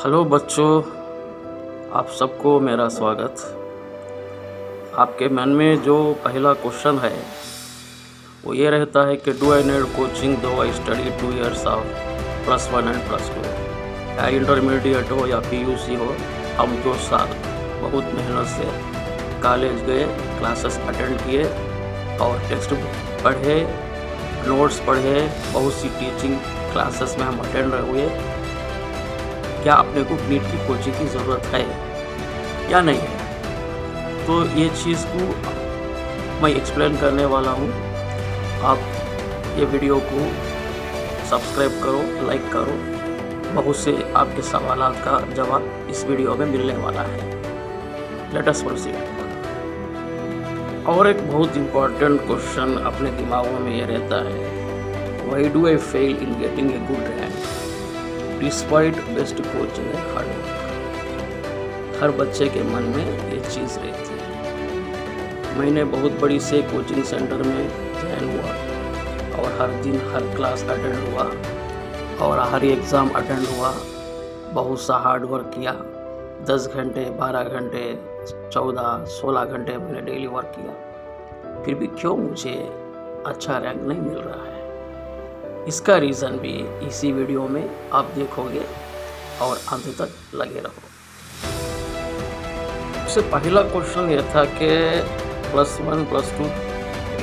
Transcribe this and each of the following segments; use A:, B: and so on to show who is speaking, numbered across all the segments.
A: Hello बच्चों, आप सबको मेरा स्वागत। आपके मन में जो पहला क्वेश्चन है वो ये रहता है कि डू आई नीड कोचिंग दो I study 2 years of +1 and +2। या इंटरमीडिएट हो या पीयूसी हो, हम 2 साल बहुत मेहनत से कॉलेज गए, क्लासेस अटेंड किए और टेक्स्ट बुक पढ़े, नोट्स पढ़े, बहुत सी टीचिंग क्लासेस में हम अटेंड हुए। क्या अपने को नीट की कोचिंग की ज़रूरत है या नहीं है? तो ये चीज़ को मैं एक्सप्लेन करने वाला हूँ। आप ये वीडियो को सब्सक्राइब करो, लाइक करो। बहुत से आपके सवालात का जवाब इस वीडियो में मिलने वाला है। Let us proceed. और एक बहुत इम्पोर्टेंट क्वेश्चन अपने दिमागों में ये रहता है, why do I fail in getting a good rank despite best coaching and hard work. हर बच्चे के मन में ये चीज़ रहती है। मैंने बहुत बड़ी से कोचिंग सेंटर में ज्वाइन हुआ और हर दिन हर क्लास अटेंड हुआ और हर एग्ज़ाम अटेंड हुआ। बहुत सा हार्ड वर्क किया, 10 घंटे, 12 घंटे, 14, 16 घंटे मैंने डेली वर्क किया। फिर भी क्यों मुझे अच्छा रैंक नहीं मिल रहा है? इसका रीज़न भी इसी वीडियो में आप देखोगे और अंत तक लगे रहो। सबसे पहला क्वेश्चन ये था कि +1 +2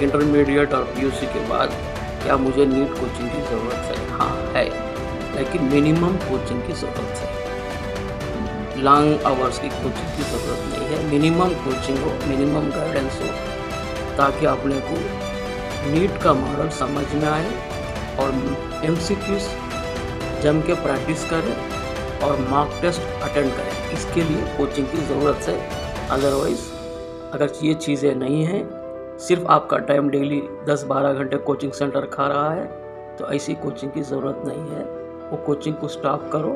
A: इंटरमीडिएट और पीयूसी के बाद क्या मुझे नीट कोचिंग की ज़रूरत है? हाँ है, लेकिन मिनिमम कोचिंग की ज़रूरत है। लॉन्ग आवर्स की कोचिंग की ज़रूरत नहीं है। मिनिमम कोचिंग हो, मिनिमम गाइडेंस हो, ताकि अपने को नीट का मॉडल समझ में आए और MCQs जम के प्रैक्टिस करें और मार्क टेस्ट अटेंड करें। इसके लिए कोचिंग की ज़रूरत है। अदरवाइज़ अगर ये चीज़ें नहीं हैं, सिर्फ आपका टाइम डेली 10-12 घंटे कोचिंग सेंटर खा रहा है, तो ऐसी कोचिंग की ज़रूरत नहीं है। वो कोचिंग को स्टॉप करो।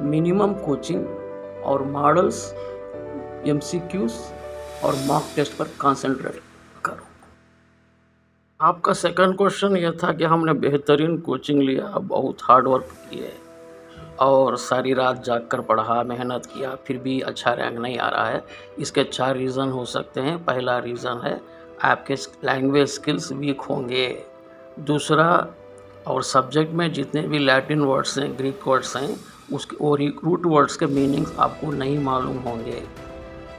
A: मिनिमम कोचिंग और मॉडल्स, MCQs और मार्क टेस्ट पर कंसंट्रेट करो। आपका सेकंड क्वेश्चन यह था कि हमने बेहतरीन कोचिंग लिया, बहुत हार्ड वर्क किए और सारी रात जाग कर पढ़ा, मेहनत किया, फिर भी अच्छा रैंक नहीं आ रहा है। इसके 4 रीज़न हो सकते हैं। पहला रीज़न है आपके लैंग्वेज स्किल्स वीक होंगे। दूसरा, और सब्जेक्ट में जितने भी लैटिन वर्ड्स हैं, ग्रीक वर्ड्स हैं, उसके और रूट वर्ड्स के मीनिंग्स आपको नहीं मालूम होंगे।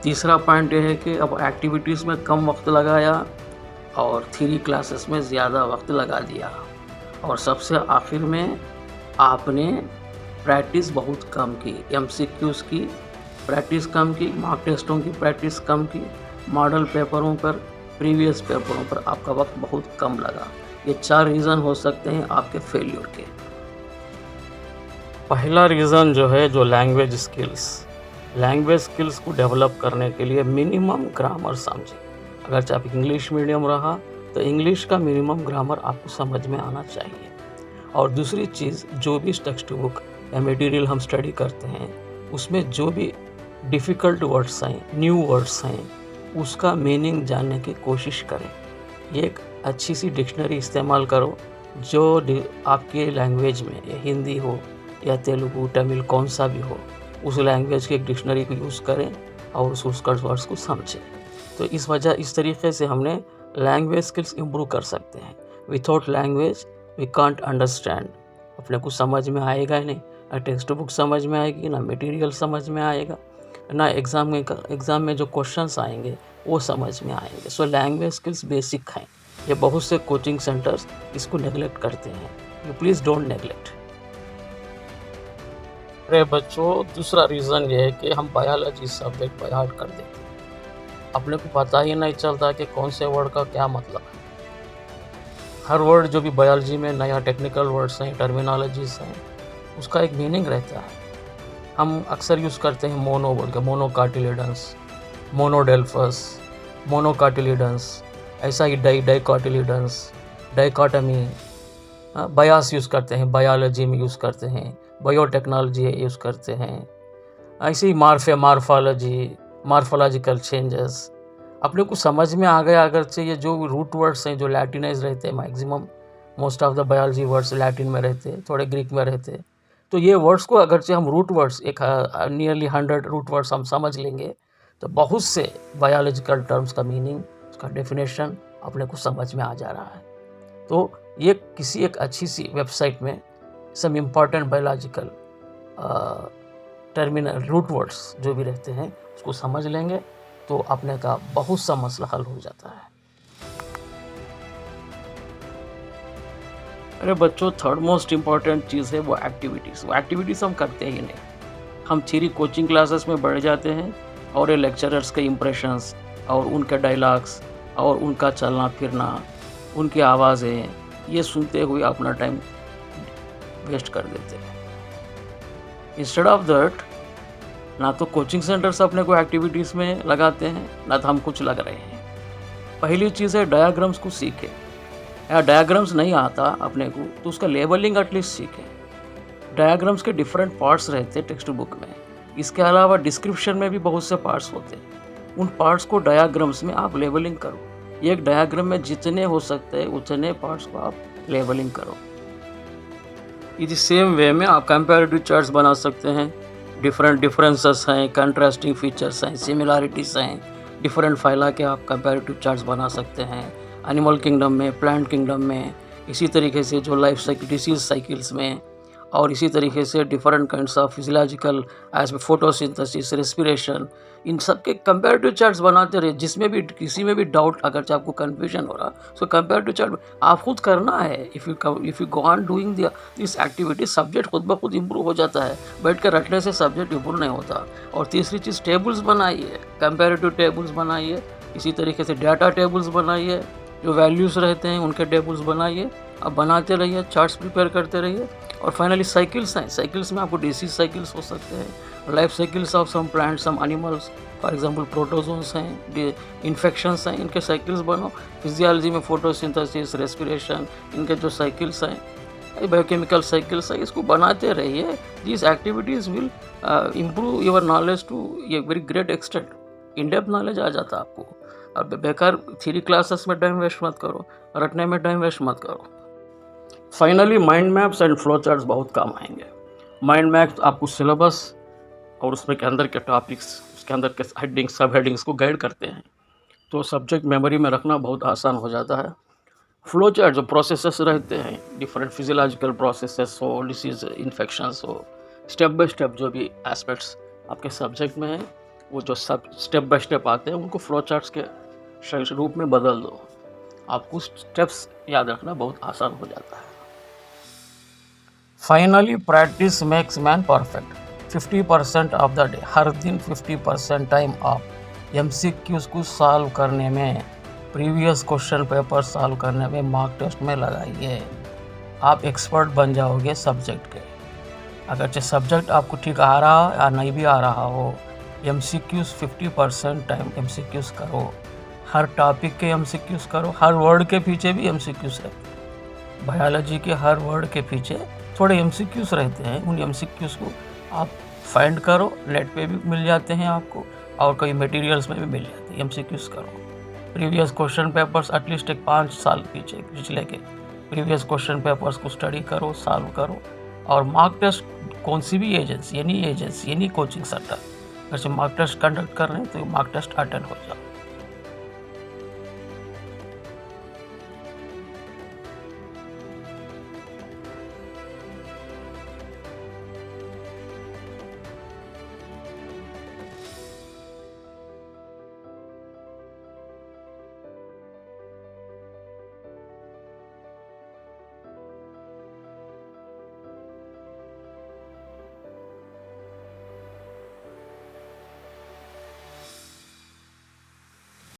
A: तीसरा पॉइंट ये है कि अब एक्टिविटीज़ में कम वक्त लगाया और थ्योरी क्लासेस में ज़्यादा वक्त लगा दिया। और सबसे आखिर में आपने प्रैक्टिस बहुत कम की, MCQs की प्रैक्टिस कम की, मार्क टेस्टों की प्रैक्टिस कम की, मॉडल पेपरों पर, प्रीवियस पेपरों पर आपका वक्त बहुत कम लगा। ये 4 रीज़न हो सकते हैं आपके फेल्यूर के। पहला रीज़न जो है, जो लैंग्वेज स्किल्स को डेवलप करने के लिए मिनिमम ग्रामर समझें। अगर चाहे इंग्लिश मीडियम रहा तो इंग्लिश का मिनिमम ग्रामर आपको समझ में आना चाहिए। और दूसरी चीज़, जो भी टेक्स्ट बुक या मटेरियल हम स्टडी करते हैं, उसमें जो भी डिफ़िकल्ट वर्ड्स हैं, न्यू वर्ड्स हैं, उसका मीनिंग जानने की कोशिश करें। एक अच्छी सी डिक्शनरी इस्तेमाल करो जो आपके लैंग्वेज में, या हिंदी हो या तेलुगु, तमिल, कौन सा भी हो, उस लैंग्वेज की एक डिक्शनरी को यूज़ करें और उसका वर्ड्स को समझें। तो इस तरीके से हमने लैंग्वेज स्किल्स इम्प्रूव कर सकते हैं। Without language we can't understand. अपने को समझ में आएगा ही नहीं, ना टेक्स्ट बुक समझ में आएगी, ना मटेरियल समझ में आएगा, ना एग्ज़ाम में जो क्वेश्चंस आएंगे वो समझ में आएंगे। सो लैंग्वेज स्किल्स बेसिक हैं। ये बहुत से कोचिंग सेंटर्स इसको नेगलेक्ट करते हैं। You please don't neglect. अरे बच्चों, दूसरा रीज़न ये है कि हम बायोलॉजी सब्जेक्ट बाय हार्ट कर देते हैं। अपने को पता ही नहीं चलता कि कौन से वर्ड का क्या मतलब है। हर वर्ड जो भी बायोलॉजी में नया टेक्निकल वर्ड्स हैं, टर्मिनोलॉजीज़ हैं, उसका एक मीनिंग रहता है। हम अक्सर यूज़ करते हैं मोनो बोल के, मोनोकाटिलिडन्स, मोनोडेल्फस, मोनोकाटिलिडन्स, ऐसा ही डाइकाटिलिडन्स, डाइकोटमी, बायास यूज़ करते हैं, बायोलॉजी में यूज़ करते हैं, बायोटेक्नोलॉजी यूज़ करते हैं। ऐसे ही मार्फोलॉजिकल चेंजेस अपने को समझ में आ गया। अगरचे ये जो रूट वर्ड्स हैं, जो लैटिनाइज रहते हैं, maximum most of the biology words Latin में रहते हैं, थोड़े ग्रीक में रहते हैं, तो ये वर्ड्स को अगर से हम रूट वर्ड्स एक नियरली 100 रूट वर्ड्स हम समझ लेंगे तो बहुत से बायोलॉजिकल टर्म्स का मीनिंग, उसका डेफिनेशन अपने को समझ में आ जा रहा है। तो ये किसी एक अच्छी सी वेबसाइट में some important biological terminal root words जो भी रहते हैं उसको समझ लेंगे तो अपने का बहुत सा मसला हल हो जाता है। अरे बच्चों, थर्ड मोस्ट इम्पॉर्टेंट चीज़ है वो एक्टिविटीज़। वो एक्टिविटीज़ हम करते ही नहीं, हम थ्योरी कोचिंग क्लासेस में बढ़ जाते हैं और ये लेक्चरर्स के इम्प्रेशंस और उनके डायलॉग्स और उनका चलना फिरना, उनकी आवाज़ें, ये सुनते हुए अपना टाइम वेस्ट कर देते हैं। इंस्टेड ऑफ दैट, ना तो कोचिंग सेंटर्स अपने को एक्टिविटीज़ में लगाते हैं, ना तो हम कुछ लग रहे हैं। पहली चीज़ है डायग्राम्स को सीखें, या डायग्राम्स नहीं आता अपने को तो उसका लेबलिंग एटलीस्ट सीखें। डायग्राम्स के डिफरेंट पार्ट्स रहते हैं टेक्स्ट बुक में, इसके अलावा डिस्क्रिप्शन में भी बहुत से पार्ट्स होते हैं। उन पार्ट्स को डायग्राम्स में आप लेबलिंग करो। एक डायग्राम में जितने हो सकते हैं उतने पार्ट्स को आप लेबलिंग करो। इसी सेम वे में आप कंपैरेटिव चार्ट्स बना सकते हैं। डिफरेंट डिफरेंसेस हैं, कंट्रास्टिंग फीचर्स हैं, सिमिलरिटीज़ हैं, डिफरेंट फाइला के आप कंपैरेटिव चार्ट्स बना सकते हैं। एनिमल किंगडम में, प्लांट किंगडम में, इसी तरीके से जो लाइफ साइकिल डिसीज साइकिल्स में, और इसी तरीके से different kinds of physiological as photosynthesis, respiration, इन सब के कंपैरेटिव चार्ट्स बनाते रहे। जिसमें भी किसी में भी डाउट अगर आपको कन्फ्यूजन हो रहा सो कंपैरेटिव चार्ट आप खुद करना है। If you go on doing this activity, subject खुद ब खुद इम्प्रूव हो जाता है। बैठ कर रटने से सब्जेक्ट इम्प्रूव नहीं होता। और तीसरी चीज़, टेबल्स बनाइए, कंपैरेटिव टेबल्स बनाइए। इसी तरीके से डाटा टेबल्स बनाइए, जो वैल्यूज़ रहते हैं उनके टेबल्स बनाइए। अब बनाते रहिए, चार्ट्स प्रिपेयर करते रहिए। और फाइनली साइकिल्स हैं, साइकिल्स में आपको डिसीज साइकिल्स हो सकते हैं, life cycles of some plant, some animals, for example protozoans हैं, इन्फेक्शंस हैं, इनके साइकिल्स बनो। फिजियोलॉजी में फोटोसिंथेसिस, रेस्पिरेशन, इनके जो साइकिल्स हैं, बायोकेमिकल साइकिल्स हैं, इसको बनाते रहिए। This activities will improve your knowledge to a very great extent. In depth knowledge आ जाता है आपको। अब बेकार थ्योरी क्लासेस में टाइम वेस्ट मत करो, रटने में टाइम वेस्ट मत करो। Finally mind maps and flow charts बहुत काम आएंगे। माइंड मैप्स आपको सिलेबस और उसमें के अंदर के टॉपिक्स, उसके अंदर के हेडिंग्स, सब हेडिंग्स को गाइड करते हैं, तो सब्जेक्ट मेमोरी में रखना बहुत आसान हो जाता है। फ्लो चार्ट जो प्रोसेसेस रहते हैं, डिफरेंट फिजियोलॉजिकल प्रोसेसेस हो, डिसीज इन्फेक्शंस हो, स्टेप बाय स्टेप जो भी एस्पेक्ट्स आपके सब्जेक्ट में हैं, वो जो सब स्टेप बाय स्टेप आते हैं उनको फ्लो चार्ट्स के रूप में बदल दो। आपको स्टेप्स याद रखना बहुत आसान हो जाता है। Finally, practice makes man perfect. 50% of the day, हर दिन 50% टाइम आप MCQs को सॉल्व करने में, प्रीवियस क्वेश्चन पेपर सॉल्व करने में, मॉक टेस्ट में लगाइए। आप एक्सपर्ट बन जाओगे सब्जेक्ट के। अगर सब्जेक्ट आपको ठीक आ रहा या नहीं भी आ रहा हो, MCQs 50% टाइम MCQs करो। हर टॉपिक के MCQs करो। हर वर्ड के पीछे भी MCQs रहते हैं। बायोलॉजी के हर वर्ड के पीछे थोड़े MCQs रहते हैं। उन MCQs को आप फाइंड करो, नेट पे भी मिल जाते हैं आपको, और कई मटेरियल्स में भी मिल जाते हैं। MCQs करो। प्रीवियस क्वेश्चन पेपर्स एटलीस्ट एक 5 साल पीछे पिछले के प्रीवियस क्वेश्चन पेपर्स को स्टडी करो, सॉल्व करो। और मॉक टेस्ट कौन सी भी एजेंसी, एनी कोचिंग सेंटर अगर मॉक टेस्ट कंडक्ट कर रहे हैं तो मॉक टेस्ट अटेंड हो जाओ।